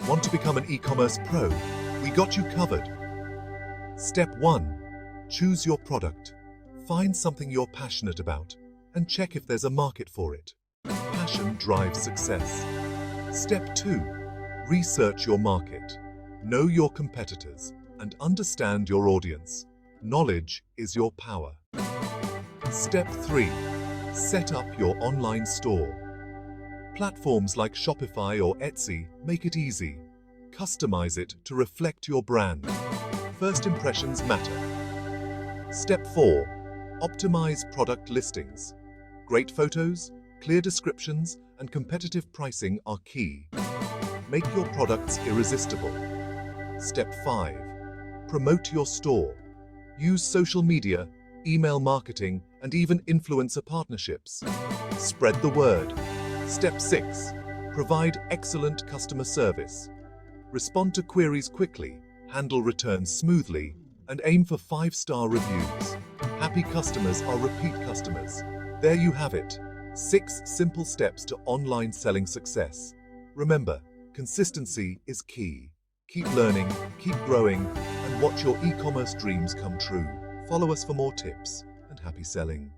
Want to become an e-commerce pro? We got you covered. Step 1. Choose your product. Find something you're passionate about and check if there's a market for it. Passion drives success. Step 2. Research your market. Know your competitors and understand your audience. Knowledge is your power. Step 3. Set up your online store. Platforms like Shopify or Etsy make it easy. Customize it to reflect your brand. First impressions matter. Step 4. Optimize product listings. Great photos, clear descriptions, and competitive pricing are key. Make your products irresistible. Step 5. Promote your store. Use social media, email marketing, and even influencer partnerships. Spread the word. Step 6. Provide excellent customer service. Respond to queries quickly, handle returns smoothly, and aim for 5-star reviews. Happy customers are repeat customers. There you have it. 6 simple steps to online selling success. Remember, consistency is key. Keep learning, keep growing, and watch your e-commerce dreams come true. Follow us for more tips, and happy selling.